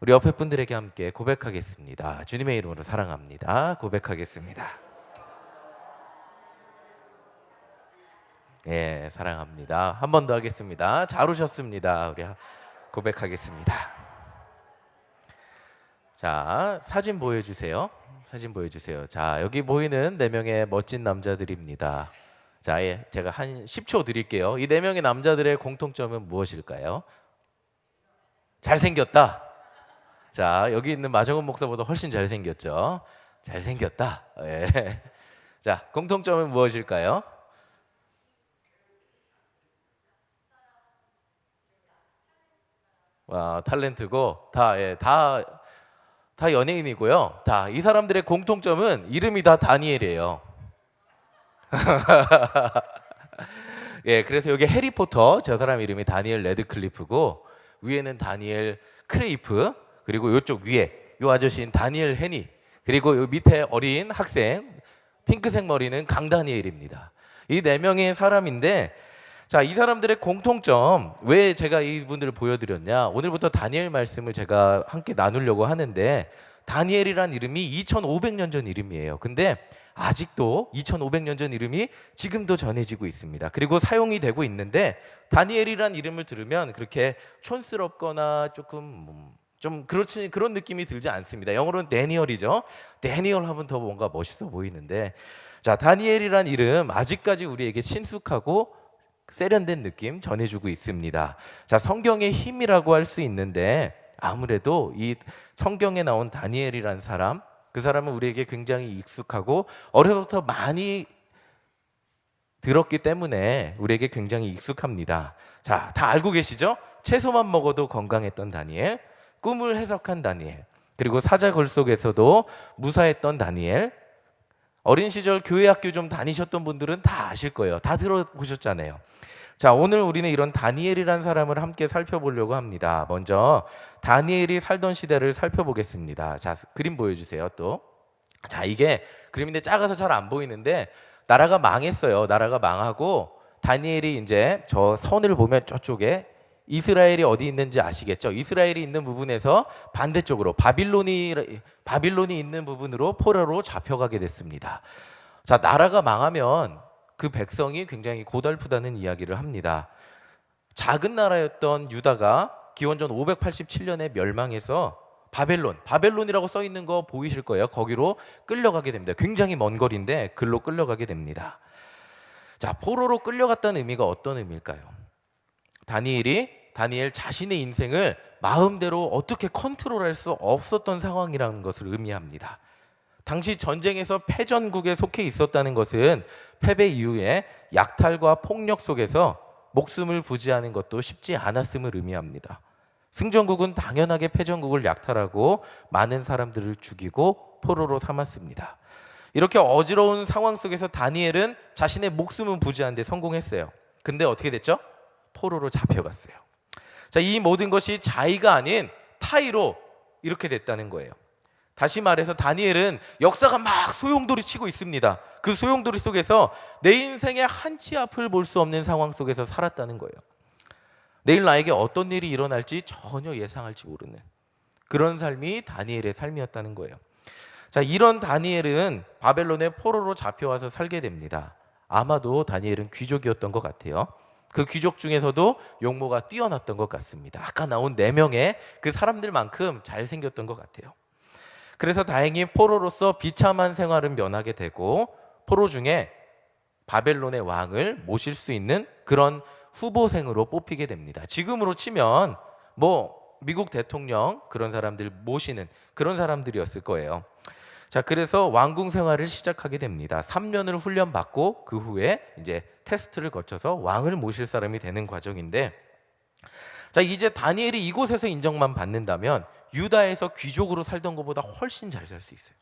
우리 옆에 분들에게 함께 고백하겠습니다. 주님의 이름으로 사랑합니다. 고백하겠습니다. 예, 사랑합니다. 한 번 더 하겠습니다. 잘 오셨습니다. 우리 고백하겠습니다. 자, 사진 보여주세요. 사진 보여주세요. 자, 여기 보이는 4명의 멋진 남자들입니다. 자, 예, 제가 한 10초 드릴게요. 이 4명의 남자들의 공통점은 무엇일까요? 잘생겼다. 자, 여기 있는 마정훈 목사보다 훨씬 잘생겼죠? 잘생겼다. 예. 자, 공통점은 무엇일까요? 와, 탤런트고 다 연예인이고요. 다 이 사람들의 공통점은 이름이 다 다니엘이에요. 예, 그래서 여기 해리포터 저 사람 이름이 다니엘 레드클리프고 위에는 다니엘 크레이프 그리고 이쪽 위에 이 아저씨는 다니엘 헤니 그리고 요 밑에 어린 학생 핑크색 머리는 강다니엘입니다. 이 4명의 사람인데 자, 이 사람들의 공통점 왜 제가 이분들을 보여드렸냐? 오늘부터 다니엘 말씀을 제가 함께 나누려고 하는데 다니엘이란 이름이 2500년 전 이름이에요. 근데 아직도 2500년 전 이름이 지금도 전해지고 있습니다. 그리고 사용이 되고 있는데 다니엘이란 이름을 들으면 그렇게 촌스럽거나 조금 좀 그렇지 그런 느낌이 들지 않습니다. 영어로는 데니얼이죠. 데니얼 하면 더 뭔가 멋있어 보이는데 자, 다니엘이란 이름 아직까지 우리에게 친숙하고 세련된 느낌 전해주고 있습니다. 자, 성경의 힘이라고 할 수 있는데 아무래도 이 성경에 나온 다니엘이란 사람 그 사람은 우리에게 굉장히 익숙하고 어려서부터 많이 들었기 때문에 우리에게 굉장히 익숙합니다. 자, 다 알고 계시죠? 채소만 먹어도 건강했던 다니엘, 꿈을 해석한 다니엘, 그리고 사자굴 속에서도 무사했던 다니엘. 어린 시절 교회 학교 좀 다니셨던 분들은 다 아실 거예요. 다 들어보셨잖아요. 자, 오늘 우리는 이런 다니엘이란 사람을 함께 살펴보려고 합니다. 먼저 다니엘이 살던 시대를 살펴보겠습니다. 자, 그림 보여주세요. 또. 자, 이게 그림인데 작아서 잘 안 보이는데 나라가 망했어요. 나라가 망하고 다니엘이 이제 저 선을 보면 저쪽에 이스라엘이 어디 있는지 아시겠죠? 이스라엘이 있는 부분에서 반대쪽으로 바빌론이 있는 부분으로 포로로 잡혀가게 됐습니다. 자, 나라가 망하면 그 백성이 굉장히 고달프다는 이야기를 합니다. 작은 나라였던 유다가 기원전 587년에 멸망해서 바벨론이라고 써 있는 거 보이실 거예요. 거기로 끌려가게 됩니다. 굉장히 먼 거리인데 글로 끌려가게 됩니다. 자, 포로로 끌려갔다는 의미가 어떤 의미일까요? 다니엘 자신의 인생을 마음대로 어떻게 컨트롤할 수 없었던 상황이라는 것을 의미합니다. 당시 전쟁에서 패전국에 속해 있었다는 것은 패배 이후에 약탈과 폭력 속에서 목숨을 부지하는 것도 쉽지 않았음을 의미합니다. 승전국은 당연하게 패전국을 약탈하고 많은 사람들을 죽이고 포로로 삼았습니다. 이렇게 어지러운 상황 속에서 다니엘은 자신의 목숨은 부지하는 데 성공했어요. 근데 어떻게 됐죠? 포로로 잡혀갔어요. 자, 이 모든 것이 자의가 아닌 타의로 이렇게 됐다는 거예요. 다시 말해서 다니엘은 역사가 막 소용돌이 치고 있습니다. 그 소용돌이 속에서 내 인생의 한치 앞을 볼 수 없는 상황 속에서 살았다는 거예요. 내일 나에게 어떤 일이 일어날지 전혀 예상할지 모르는 그런 삶이 다니엘의 삶이었다는 거예요. 자, 이런 다니엘은 바벨론의 포로로 잡혀와서 살게 됩니다. 아마도 다니엘은 귀족이었던 것 같아요. 그 귀족 중에서도 용모가 뛰어났던 것 같습니다. 아까 나온 4명의 그 사람들만큼 잘생겼던 것 같아요. 그래서 다행히 포로로서 비참한 생활은 면하게 되고 포로 중에 바벨론의 왕을 모실 수 있는 그런 후보생으로 뽑히게 됩니다. 지금으로 치면 미국 대통령 그런 사람들 모시는 그런 사람들이었을 거예요. 자, 그래서 왕궁 생활을 시작하게 됩니다. 3년을 훈련받고 그 후에 이제 테스트를 거쳐서 왕을 모실 사람이 되는 과정인데 자, 이제 다니엘이 이곳에서 인정만 받는다면 유다에서 귀족으로 살던 것보다 훨씬 잘 살 수 있어요.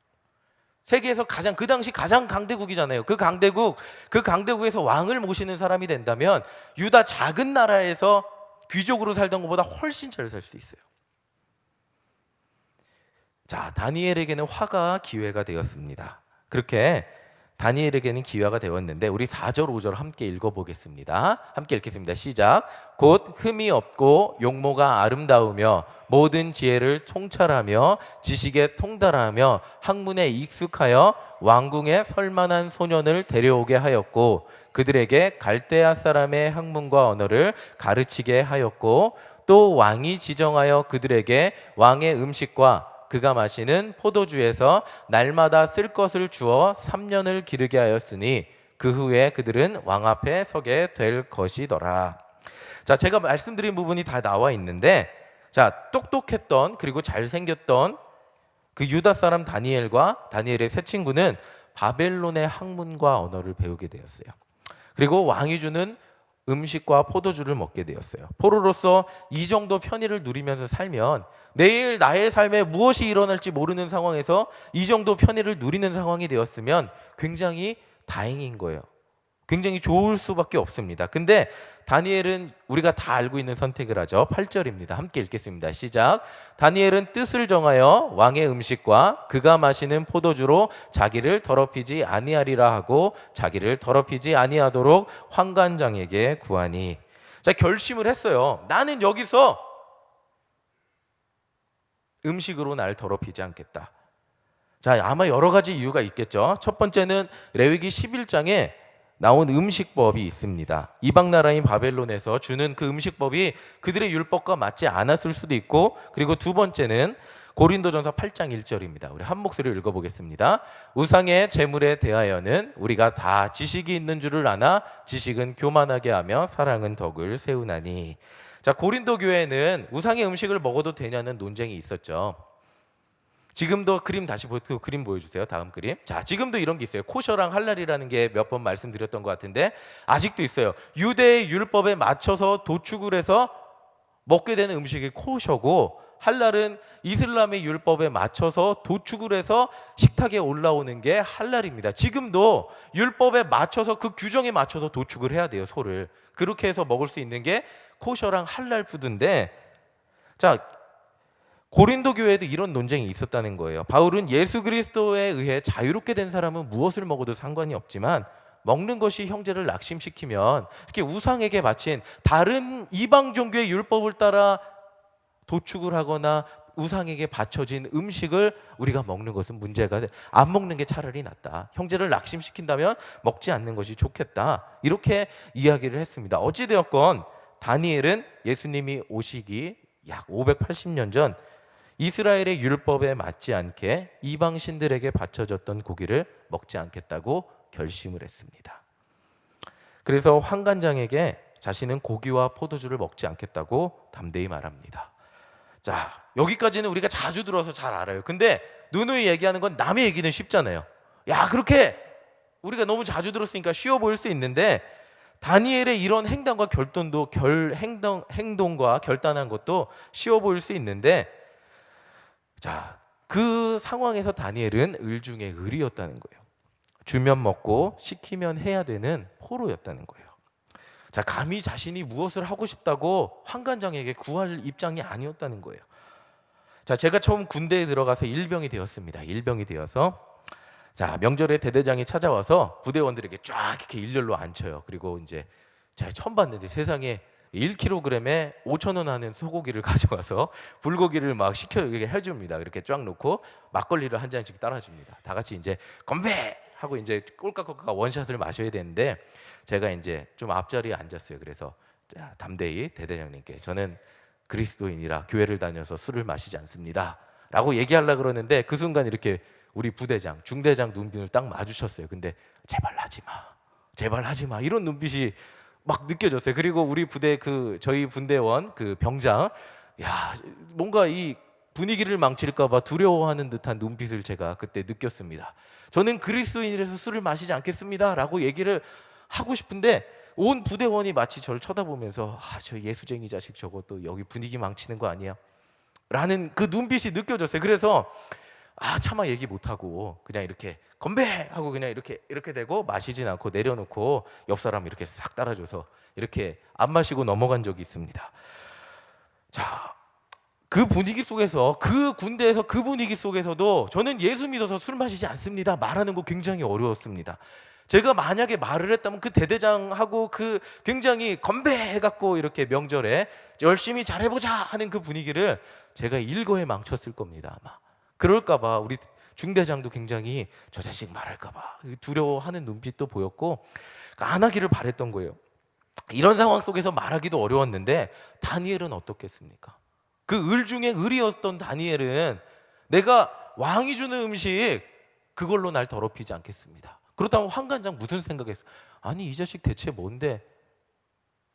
세계에서 그 당시 가장 강대국이잖아요. 그 강대국에서 왕을 모시는 사람이 된다면 유다 작은 나라에서 귀족으로 살던 것보다 훨씬 잘 살 수 있어요. 자, 다니엘에게는 화가 기회가 되었습니다. 그렇게 다니엘에게는 기회가 되었는데 우리 4절 5절 함께 읽어보겠습니다. 함께 읽겠습니다. 시작. 곧 흠이 없고 용모가 아름다우며 모든 지혜를 통찰하며 지식에 통달하며 학문에 익숙하여 왕궁에 설만한 소년을 데려오게 하였고 그들에게 갈대아 사람의 학문과 언어를 가르치게 하였고 또 왕이 지정하여 그들에게 왕의 음식과 그가 마시는 포도주에서 날마다 쓸 것을 주어 3년을 기르게 하였으니 그 후에 그들은 왕 앞에 서게 될 것이더라. 자, 제가 말씀드린 부분이 다 나와 있는데, 자, 똑똑했던 그리고 잘생겼던 그 유다 사람 다니엘과 다니엘의 세 친구는 바벨론의 학문과 언어를 배우게 되었어요. 그리고 왕이 주는 음식과 포도주를 먹게 되었어요. 포로로서 이 정도 편의를 누리면서 살면 내일 나의 삶에 무엇이 일어날지 모르는 상황에서 이 정도 편의를 누리는 상황이 되었으면 굉장히 다행인 거예요. 굉장히 좋을 수밖에 없습니다. 근데 다니엘은 우리가 다 알고 있는 선택을 하죠. 8절입니다. 함께 읽겠습니다. 시작. 다니엘은 뜻을 정하여 왕의 음식과 그가 마시는 포도주로 자기를 더럽히지 아니하리라 하고 자기를 더럽히지 아니하도록 환관장에게 구하니. 자, 결심을 했어요. 나는 여기서 음식으로 날 더럽히지 않겠다. 자, 아마 여러 가지 이유가 있겠죠. 첫 번째는 레위기 11장에 나온 음식법이 있습니다. 이방 나라인 바벨론에서 주는 그 음식법이 그들의 율법과 맞지 않았을 수도 있고, 그리고 두 번째는 고린도전서 8장 1절입니다. 우리 한 목소리로 읽어보겠습니다. 우상의 재물에 대하여는 우리가 다 지식이 있는 줄을 아나 지식은 교만하게 하며 사랑은 덕을 세우나니. 자, 고린도 교회는 우상의 음식을 먹어도 되냐는 논쟁이 있었죠. 지금도 그림 다시 그림 보여주세요. 다음 그림. 자, 지금도 이런 게 있어요. 코셔랑 할랄이라는 게 몇 번 말씀드렸던 것 같은데 아직도 있어요. 유대의 율법에 맞춰서 도축을 해서 먹게 되는 음식이 코셔고, 할랄은 이슬람의 율법에 맞춰서 도축을 해서 식탁에 올라오는 게 할랄입니다. 지금도 율법에 맞춰서 그 규정에 맞춰서 도축을 해야 돼요. 소를 그렇게 해서 먹을 수 있는 게 코셔랑 할랄 푸드인데, 자, 고린도 교회에도 이런 논쟁이 있었다는 거예요. 바울은 예수 그리스도에 의해 자유롭게 된 사람은 무엇을 먹어도 상관이 없지만 먹는 것이 형제를 낙심시키면 이렇게 우상에게 바친 다른 이방 종교의 율법을 따라 도축을 하거나 우상에게 바쳐진 음식을 우리가 먹는 것은 문제가 돼. 안 먹는 게 차라리 낫다. 형제를 낙심시킨다면 먹지 않는 것이 좋겠다. 이렇게 이야기를 했습니다. 어찌되었건 다니엘은 예수님이 오시기 약 580년 전 이스라엘의 율법에 맞지 않게 이방 신들에게 바쳐졌던 고기를 먹지 않겠다고 결심을 했습니다. 그래서 환관장에게 자신은 고기와 포도주를 먹지 않겠다고 담대히 말합니다. 자, 여기까지는 우리가 자주 들어서 잘 알아요. 근데 누누이 얘기하는 건 남의 얘기는 쉽잖아요. 야, 그렇게 우리가 너무 자주 들었으니까 쉬워 보일 수 있는데 다니엘의 이런 행동과 행동과 결단한 것도 쉬워 보일 수 있는데, 자, 그 상황에서 다니엘은 을 중에 을이었다는 거예요. 주면 먹고 시키면 해야 되는 포로였다는 거예요. 자, 감히 자신이 무엇을 하고 싶다고 환관장에게 구할 입장이 아니었다는 거예요. 자, 제가 처음 군대에 들어가서 일병이 되었습니다. 일병이 되어서 자, 명절에 대대장이 찾아와서 부대원들에게 쫙 이렇게 일렬로 앉혀요. 그리고 이제 제가 처음 봤는데 세상에 1kg에 5,000원 하는 소고기를 가져와서 불고기를 막 시켜 이렇게 해줍니다. 이렇게 쫙 놓고 막걸리를 한 잔씩 따라줍니다. 다 같이 이제 건배 하고 이제 꼴깍꼴깍 원샷을 마셔야 되는데 제가 이제 좀 앞자리에 앉았어요. 그래서 자, 담대히 대대장님께 저는 그리스도인이라 교회를 다녀서 술을 마시지 않습니다. 라고 얘기하려고 그러는데 그 순간 이렇게 우리 부대장, 중대장 눈빛을 딱 마주쳤어요. 근데 제발 하지 마. 제발 하지 마. 이런 눈빛이 막 느껴졌어요. 그리고 우리 부대 저희 분대원 병장, 야, 뭔가 이 분위기를 망칠까 봐 두려워하는 듯한 눈빛을 제가 그때 느꼈습니다. 저는 그리스도인이라서 술을 마시지 않겠습니다. 라고 얘기를 하고 싶은데 온 부대원이 마치 저를 쳐다보면서 저 예수쟁이 자식 저거 또 여기 분위기 망치는 거 아니야? 라는 그 눈빛이 느껴졌어요. 그래서 차마 얘기 못하고 그냥 이렇게 건배! 하고 그냥 이렇게 되고 마시진 않고 내려놓고 옆 사람 이렇게 싹 따라줘서 이렇게 안 마시고 넘어간 적이 있습니다. 자, 그 분위기 속에서, 그 군대에서 그 분위기 속에서도 저는 예수 믿어서 술 마시지 않습니다 말하는 거 굉장히 어려웠습니다. 제가 만약에 말을 했다면 그 대대장하고 그 굉장히 건배해갖고 이렇게 명절에 열심히 잘해보자 하는 그 분위기를 제가 일거에 망쳤을 겁니다. 아마 그럴까봐 우리 중대장도 굉장히 저 자식 말할까봐 두려워하는 눈빛도 보였고 안 하기를 바랬던 거예요. 이런 상황 속에서 말하기도 어려웠는데 다니엘은 어떻겠습니까? 그 을 중에 을이었던 다니엘은 내가 왕이 주는 음식 그걸로 날 더럽히지 않겠습니다. 그렇다면 환관장 무슨 생각했어? 아니 이 자식 대체 뭔데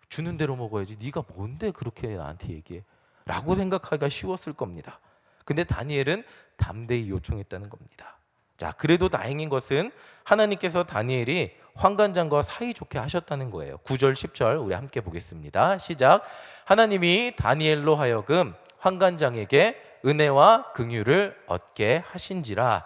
주는 대로 먹어야지 네가 뭔데 그렇게 나한테 얘기해 라고 생각하기가 쉬웠을 겁니다. 근데 다니엘은 담대히 요청했다는 겁니다. 자, 그래도 다행인 것은 하나님께서 다니엘이 환관장과 사이좋게 하셨다는 거예요. 9절 10절 우리 함께 보겠습니다. 시작. 하나님이 다니엘로 하여금 환관장에게 은혜와 긍휼을 얻게 하신지라.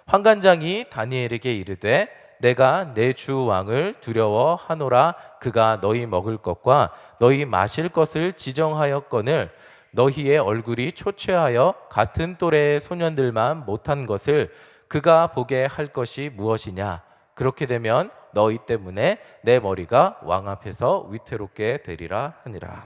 환관장이 다니엘에게 이르되 내가 내 주 왕을 두려워하노라. 그가 너희 먹을 것과 너희 마실 것을 지정하였거늘 너희의 얼굴이 초췌하여 같은 또래의 소년들만 못한 것을 그가 보게 할 것이 무엇이냐. 그렇게 되면 너희 때문에 내 머리가 왕 앞에서 위태롭게 되리라 하니라.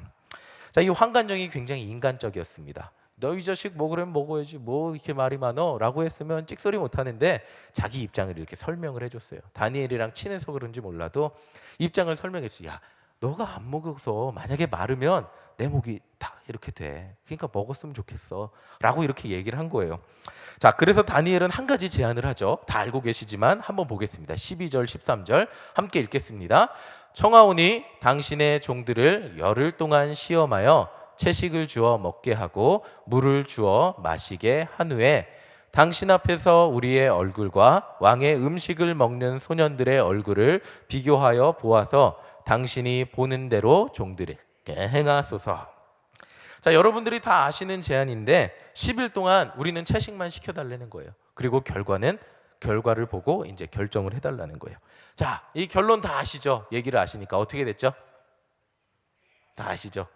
자, 이 환관장이 굉장히 인간적이었습니다. 너 이 자식 먹으려면 먹어야지 뭐 이렇게 말이 많어 라고 했으면 찍소리 못하는데 자기 입장을 이렇게 설명을 해줬어요. 다니엘이랑 친해서 그런지 몰라도 입장을 설명했어요. 야, 너가 안 먹어서 만약에 마르면 내 목이 다 이렇게 돼. 그러니까 먹었으면 좋겠어 라고 이렇게 얘기를 한 거예요. 자, 그래서 다니엘은 한 가지 제안을 하죠. 다 알고 계시지만 한번 보겠습니다. 12절 13절 함께 읽겠습니다. 청하오니 당신의 종들을 열흘 동안 시험하여 채식을 주어 먹게 하고 물을 주어 마시게 한 후에 당신 앞에서 우리의 얼굴과 왕의 음식을 먹는 소년들의 얼굴을 비교하여 보아서 당신이 보는 대로 종들에게 행하소서. 자, 여러분들이 다 아시는 제안인데 10일 동안 우리는 채식만 시켜달라는 거예요. 그리고 결과를 보고 이제 결정을 해달라는 거예요. 자, 이 결론 다 아시죠? 얘기를 아시니까 어떻게 됐죠? 다 아시죠?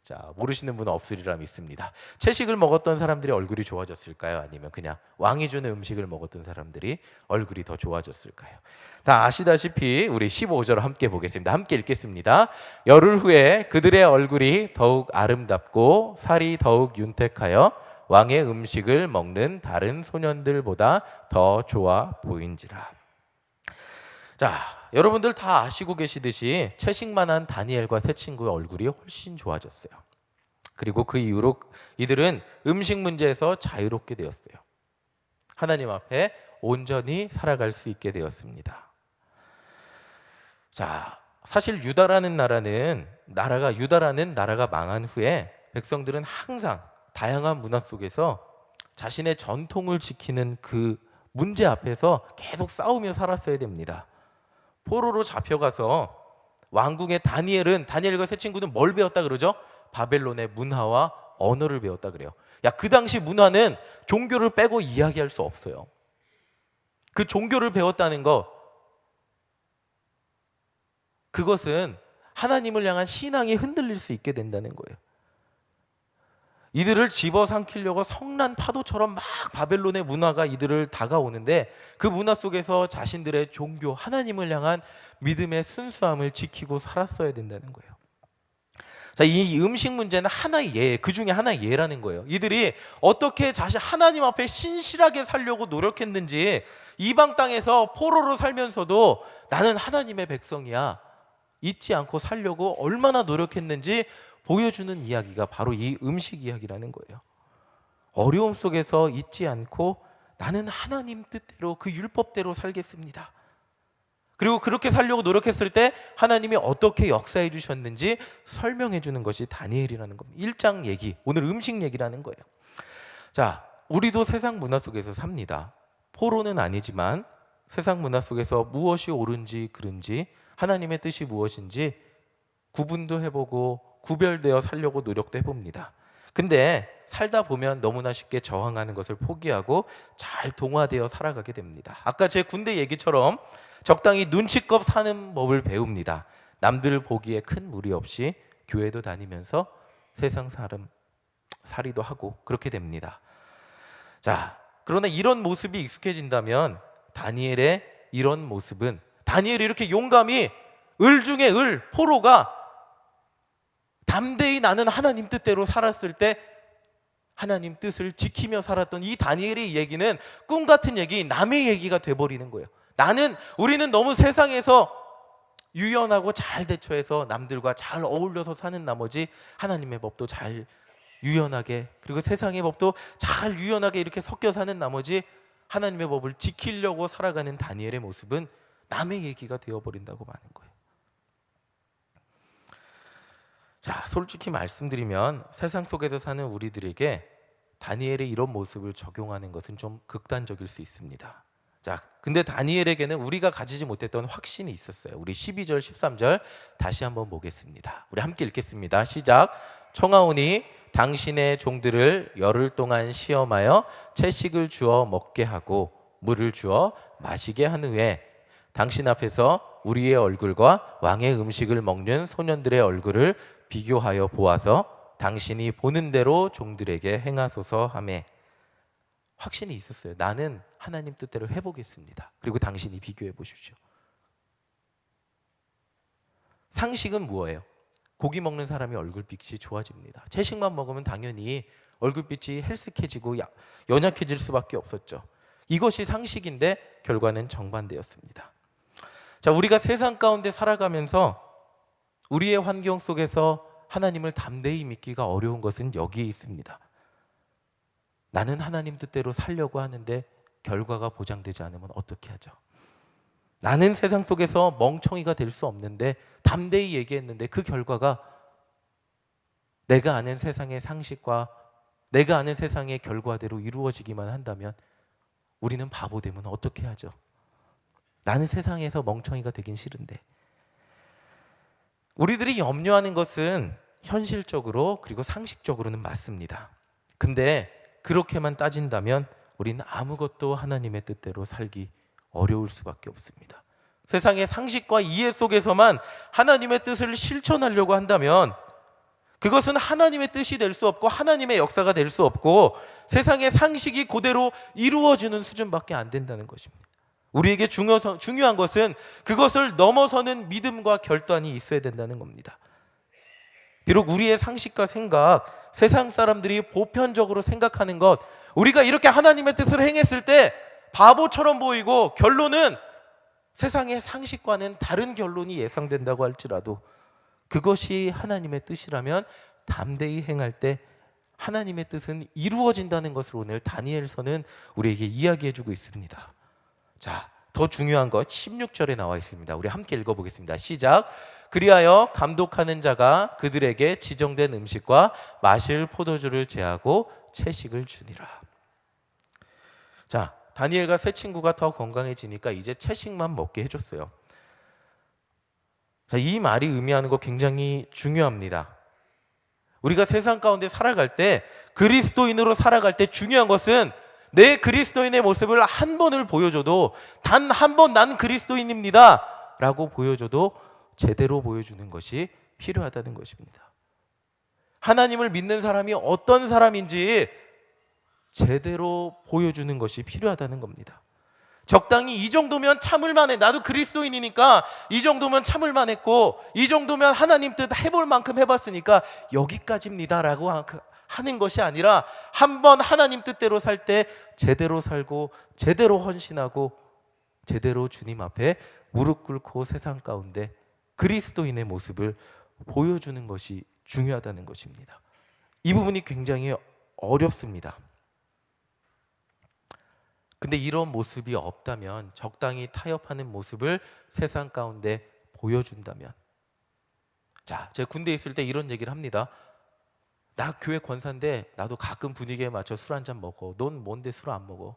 자, 모르시는 분은 없으리라 믿습니다. 채식을 먹었던 사람들이 얼굴이 좋아졌을까요? 아니면 그냥 왕이 주는 음식을 먹었던 사람들이 얼굴이 더 좋아졌을까요? 다 아시다시피 우리 15절 함께 보겠습니다. 함께 읽겠습니다. 열흘 후에 그들의 얼굴이 더욱 아름답고 살이 더욱 윤택하여 왕의 음식을 먹는 다른 소년들보다 더 좋아 보인지라. 자, 여러분들 다 아시고 계시듯이 채식만 한 다니엘과 세 친구의 얼굴이 훨씬 좋아졌어요. 그리고 그 이후로 이들은 음식 문제에서 자유롭게 되었어요. 하나님 앞에 온전히 살아갈 수 있게 되었습니다. 자, 사실 유다라는 나라가 망한 후에 백성들은 항상 다양한 문화 속에서 자신의 전통을 지키는 그 문제 앞에서 계속 싸우며 살았어야 됩니다. 포로로 잡혀가서 왕궁의 다니엘과 세 친구는 뭘 배웠다 그러죠? 바벨론의 문화와 언어를 배웠다 그래요. 야, 그 당시 문화는 종교를 빼고 이야기할 수 없어요. 그 종교를 배웠다는 거, 그것은 하나님을 향한 신앙이 흔들릴 수 있게 된다는 거예요. 이들을 집어삼키려고 성난 파도처럼 막 바벨론의 문화가 이들을 다가오는데 그 문화 속에서 자신들의 종교, 하나님을 향한 믿음의 순수함을 지키고 살았어야 된다는 거예요. 자, 이 음식 문제는 하나의 예, 그 중에 하나의 예라는 거예요. 이들이 어떻게 하나님 앞에 신실하게 살려고 노력했는지, 이방 땅에서 포로로 살면서도 나는 하나님의 백성이야 잊지 않고 살려고 얼마나 노력했는지 보여주는 이야기가 바로 이 음식 이야기라는 거예요. 어려움 속에서 잊지 않고 나는 하나님 뜻대로 그 율법대로 살겠습니다. 그리고 그렇게 살려고 노력했을 때 하나님이 어떻게 역사해 주셨는지 설명해 주는 것이 다니엘이라는 겁니다. 1장 얘기, 오늘 음식 얘기라는 거예요. 자, 우리도 세상 문화 속에서 삽니다. 포로는 아니지만 세상 문화 속에서 무엇이 옳은지 그른지, 하나님의 뜻이 무엇인지 구분도 해보고 구별되어 살려고 노력도 해봅니다. 근데 살다 보면 너무나 쉽게 저항하는 것을 포기하고 잘 동화되어 살아가게 됩니다. 아까 제 군대 얘기처럼 적당히 눈치껏 사는 법을 배웁니다. 남들 보기에 큰 무리 없이 교회도 다니면서 세상 사람 살이도 하고 그렇게 됩니다. 자, 그러나 이런 모습이 익숙해진다면 다니엘의 이런 모습은, 다니엘이 이렇게 용감히 을 중에 을, 포로가 담대히 나는 하나님 뜻대로 살았을 때 하나님 뜻을 지키며 살았던 이 다니엘의 얘기는 꿈 같은 얘기, 남의 얘기가 돼버리는 거예요. 우리는 너무 세상에서 유연하고 잘 대처해서 남들과 잘 어울려서 사는 나머지 하나님의 법도 잘 유연하게, 그리고 세상의 법도 잘 유연하게 이렇게 섞여 사는 나머지 하나님의 법을 지키려고 살아가는 다니엘의 모습은 남의 얘기가 되어버린다고 많은 거예요. 자, 솔직히 말씀드리면 세상 속에서 사는 우리들에게 다니엘의 이런 모습을 적용하는 것은 좀 극단적일 수 있습니다. 자, 근데 다니엘에게는 우리가 가지지 못했던 확신이 있었어요. 우리 12절, 13절 다시 한번 보겠습니다. 우리 함께 읽겠습니다. 시작. 청하오니 당신의 종들을 열흘 동안 시험하여 채식을 주어 먹게 하고 물을 주어 마시게 한 후에 당신 앞에서 우리의 얼굴과 왕의 음식을 먹는 소년들의 얼굴을 비교하여 보아서 당신이 보는 대로 종들에게 행하소서 하매, 확신이 있었어요. 나는 하나님 뜻대로 해보겠습니다. 그리고 당신이 비교해 보십시오. 상식은 뭐예요? 고기 먹는 사람이 얼굴빛이 좋아집니다. 채식만 먹으면 당연히 얼굴빛이 헬스케지고 연약해질 수밖에 없었죠. 이것이 상식인데 결과는 정반대였습니다. 자, 우리가 세상 가운데 살아가면서 우리의 환경 속에서 하나님을 담대히 믿기가 어려운 것은 여기에 있습니다. 나는 하나님 뜻대로 살려고 하는데 결과가 보장되지 않으면 어떻게 하죠? 나는 세상 속에서 멍청이가 될 수 없는데 담대히 얘기했는데 그 결과가 내가 아는 세상의 상식과 내가 아는 세상의 결과대로 이루어지기만 한다면 우리는 바보 되면 어떻게 하죠? 나는 세상에서 멍청이가 되긴 싫은데. 우리들이 염려하는 것은 현실적으로 그리고 상식적으로는 맞습니다. 근데 그렇게만 따진다면 우리는 아무것도 하나님의 뜻대로 살기 어려울 수밖에 없습니다. 세상의 상식과 이해 속에서만 하나님의 뜻을 실천하려고 한다면 그것은 하나님의 뜻이 될 수 없고 하나님의 역사가 될 수 없고 세상의 상식이 그대로 이루어지는 수준밖에 안 된다는 것입니다. 우리에게 중요한 것은 그것을 넘어서는 믿음과 결단이 있어야 된다는 겁니다. 비록 우리의 상식과 생각, 세상 사람들이 보편적으로 생각하는 것, 우리가 이렇게 하나님의 뜻을 행했을 때 바보처럼 보이고 결론은 세상의 상식과는 다른 결론이 예상된다고 할지라도 그것이 하나님의 뜻이라면 담대히 행할 때 하나님의 뜻은 이루어진다는 것을 오늘 다니엘서는 우리에게 이야기해주고 있습니다. 자, 더 중요한 것 16절에 나와 있습니다. 우리 함께 읽어보겠습니다. 시작. 그리하여 감독하는 자가 그들에게 지정된 음식과 마실 포도주를 제하고 채식을 주니라. 자, 다니엘과 세 친구가 더 건강해지니까 이제 채식만 먹게 해줬어요. 자, 이 말이 의미하는 거 굉장히 중요합니다. 우리가 세상 가운데 살아갈 때, 그리스도인으로 살아갈 때 중요한 것은 내 그리스도인의 모습을 한 번을 보여줘도, 단 한 번 난 그리스도인입니다 라고 보여줘도 제대로 보여주는 것이 필요하다는 것입니다. 하나님을 믿는 사람이 어떤 사람인지 제대로 보여주는 것이 필요하다는 겁니다. 적당히 이 정도면 참을만해, 나도 그리스도인이니까 이 정도면 참을만했고 이 정도면 하나님 뜻 해볼 만큼 해봤으니까 여기까지입니다 라고 하는 것이 아니라 한 번 하나님 뜻대로 살 때 제대로 살고 제대로 헌신하고 제대로 주님 앞에 무릎 꿇고 세상 가운데 그리스도인의 모습을 보여주는 것이 중요하다는 것입니다. 이 부분이 굉장히 어렵습니다. 근데 이런 모습이 없다면, 적당히 타협하는 모습을 세상 가운데 보여준다면, 자, 제가 군대에 있을 때 이런 얘기를 합니다. 나 교회 권사인데 나도 가끔 분위기에 맞춰 술 한잔 먹어. 넌 뭔데 술 안 먹어?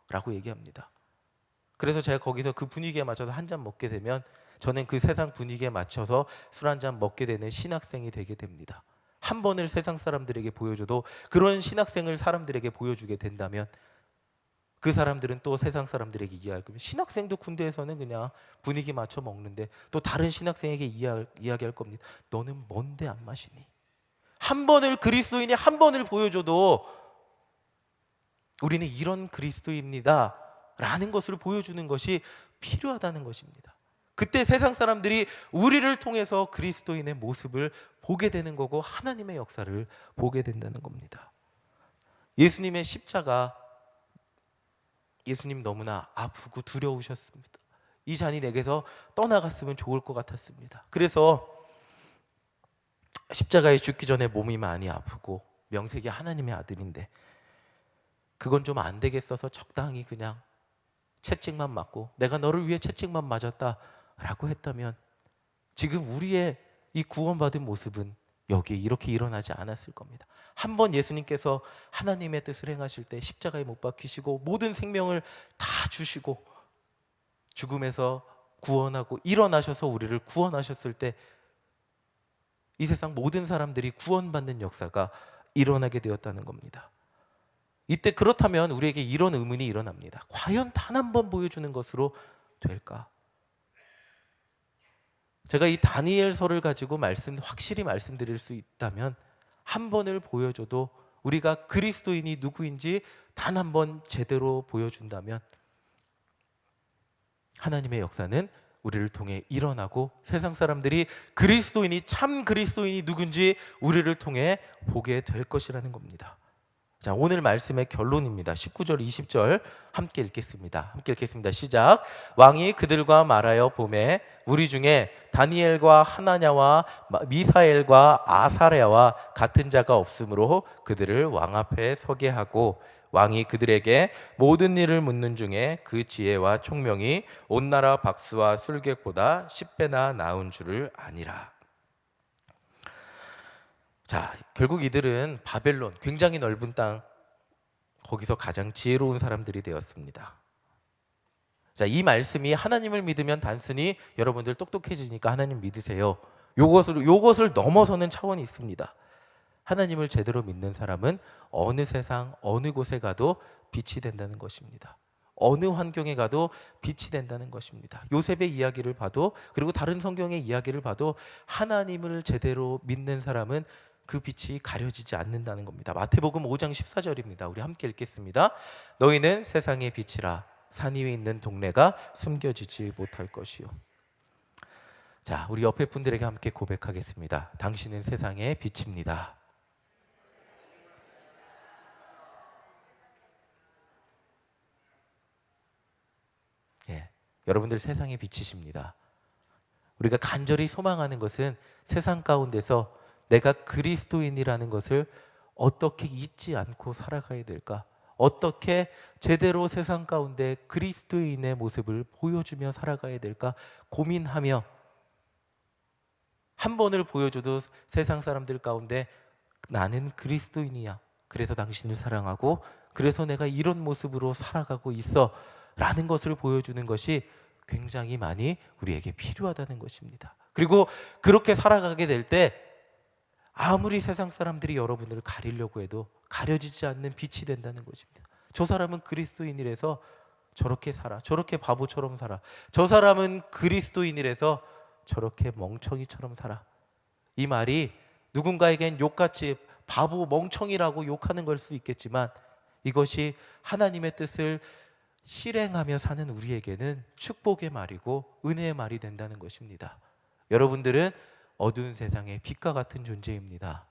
라고 얘기합니다. 그래서 제가 거기서 그 분위기에 맞춰서 한 잔 먹게 되면 저는 그 세상 분위기에 맞춰서 술 한 잔 먹게 되는 신학생이 되게 됩니다. 한 번을 세상 사람들에게 보여줘도 그런 신학생을 사람들에게 보여주게 된다면 그 사람들은 또 세상 사람들에게 이야기할 겁니다. 신학생도 군대에서는 그냥 분위기 맞춰 먹는데 또 다른 신학생에게 이야기할 겁니다. 너는 뭔데 안 마시니? 한 번을 그리스도인이 한 번을 보여줘도 우리는 이런 그리스도입니다 라는 것을 보여주는 것이 필요하다는 것입니다. 그때 세상 사람들이 우리를 통해서 그리스도인의 모습을 보게 되는 거고 하나님의 역사를 보게 된다는 겁니다. 예수님의 십자가, 예수님 너무나 아프고 두려우셨습니다. 이 잔이 내게서 떠나갔으면 좋을 것 같았습니다. 그래서 십자가에 죽기 전에 몸이 많이 아프고 명색이 하나님의 아들인데 그건 좀 안 되겠어서 적당히 그냥 채찍만 맞고 내가 너를 위해 채찍만 맞았다라고 했다면 지금 우리의 이 구원받은 모습은 여기에 이렇게 일어나지 않았을 겁니다. 한 번 예수님께서 하나님의 뜻을 행하실 때 십자가에 못 박히시고 모든 생명을 다 주시고 죽음에서 구원하고 일어나셔서 우리를 구원하셨을 때 이 세상 모든 사람들이 구원받는 역사가 일어나게 되었다는 겁니다. 이때 그렇다면 우리에게 이런 의문이 일어납니다. 과연 단 한 번 보여주는 것으로 될까? 제가 이 다니엘서를 가지고 확실히 말씀드릴 수 있다면 한 번을 보여줘도 우리가 그리스도인이 누구인지 단 한 번 제대로 보여준다면 하나님의 역사는 우리를 통해 일어나고 세상 사람들이 그리스도인이 참 그리스도인이 누군지 우리를 통해 보게 될 것이라는 겁니다. 자, 오늘 말씀의 결론입니다. 19절 20절 함께 읽겠습니다. 시작. 왕이 그들과 말하여 보매 우리 중에 다니엘과 하나냐와 미사엘과 아사랴와 같은 자가 없으므로 그들을 왕 앞에 서게 하고 왕이 그들에게 모든 일을 묻는 중에 그 지혜와 총명이 온 나라 박수와 술객보다 10배나 나은 줄을 아니라. 자, 결국 이들은 바벨론, 굉장히 넓은 땅, 거기서 가장 지혜로운 사람들이 되었습니다. 자, 이 말씀이 하나님을 믿으면 단순히 여러분들 똑똑해지니까 하나님 믿으세요, 요것을 넘어서는 차원이 있습니다. 하나님을 제대로 믿는 사람은 어느 세상 어느 곳에 가도 빛이 된다는 것입니다. 어느 환경에 가도 빛이 된다는 것입니다. 요셉의 이야기를 봐도 그리고 다른 성경의 이야기를 봐도 하나님을 제대로 믿는 사람은 그 빛이 가려지지 않는다는 겁니다. 마태복음 5장 14절입니다. 우리 함께 읽겠습니다. 너희는 세상의 빛이라. 산 위에 있는 동네가 숨겨지지 못할 것이요. 자, 우리 옆에 분들에게 함께 고백하겠습니다. 당신은 세상의 빛입니다. 여러분들 세상의 빛이십니다. 우리가 간절히 소망하는 것은 세상 가운데서 내가 그리스도인이라는 것을 어떻게 잊지 않고 살아가야 될까? 어떻게 제대로 세상 가운데 그리스도인의 모습을 보여주며 살아가야 될까 고민하며 한 번을 보여줘도 세상 사람들 가운데 나는 그리스도인이야. 그래서 당신을 사랑하고 그래서 내가 이런 모습으로 살아가고 있어 라는 것을 보여주는 것이 굉장히 많이 우리에게 필요하다는 것입니다. 그리고 그렇게 살아가게 될 때 아무리 세상 사람들이 여러분을 가리려고 해도 가려지지 않는 빛이 된다는 것입니다. 저 사람은 그리스도인이라서 저렇게 살아, 저렇게 바보처럼 살아, 저 사람은 그리스도인이라서 저렇게 멍청이처럼 살아. 이 말이 누군가에겐 욕같이 바보 멍청이라고 욕하는 걸 수 있겠지만 이것이 하나님의 뜻을 실행하며 사는 우리에게는 축복의 말이고 은혜의 말이 된다는 것입니다. 여러분들은 어두운 세상의 빛과 같은 존재입니다.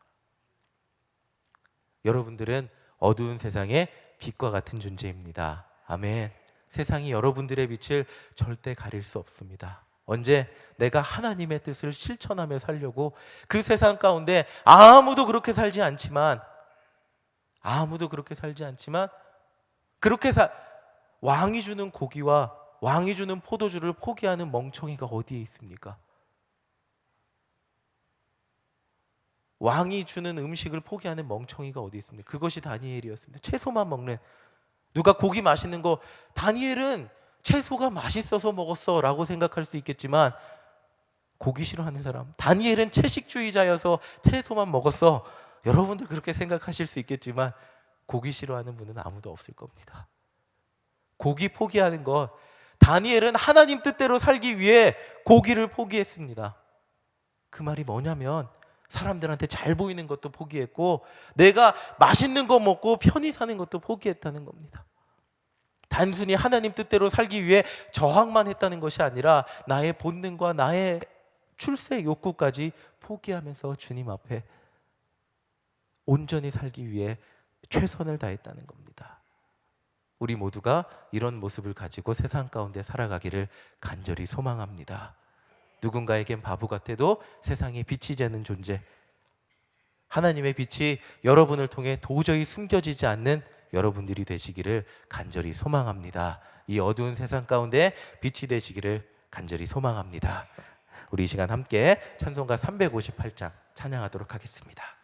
여러분들은 어두운 세상의 빛과 같은 존재입니다. 아멘. 세상이 여러분들의 빛을 절대 가릴 수 없습니다. 언제 내가 하나님의 뜻을 실천하며 살려고 그 세상 가운데 아무도 그렇게 살지 않지만 그렇게 왕이 주는 고기와 왕이 주는 포도주를 포기하는 멍청이가 어디에 있습니까? 왕이 주는 음식을 포기하는 멍청이가 어디 있습니까? 그것이 다니엘이었습니다. 채소만 먹는, 누가 고기 맛있는 거 다니엘은 채소가 맛있어서 먹었어 라고 생각할 수 있겠지만 고기 싫어하는 사람, 다니엘은 채식주의자여서 채소만 먹었어, 여러분들 그렇게 생각하실 수 있겠지만 고기 싫어하는 분은 아무도 없을 겁니다. 고기 포기하는 것, 다니엘은 하나님 뜻대로 살기 위해 고기를 포기했습니다. 그 말이 뭐냐면 사람들한테 잘 보이는 것도 포기했고 내가 맛있는 거 먹고 편히 사는 것도 포기했다는 겁니다. 단순히 하나님 뜻대로 살기 위해 저항만 했다는 것이 아니라 나의 본능과 나의 출세 욕구까지 포기하면서 주님 앞에 온전히 살기 위해 최선을 다했다는 겁니다. 우리 모두가 이런 모습을 가지고 세상 가운데 살아가기를 간절히 소망합니다. 누군가에겐 바보 같아도 세상에 빛이 되는 존재, 하나님의 빛이 여러분을 통해 도저히 숨겨지지 않는 여러분들이 되시기를 간절히 소망합니다. 이 어두운 세상 가운데 빛이 되시기를 간절히 소망합니다. 우리 이 시간 함께 찬송가 358장 찬양하도록 하겠습니다.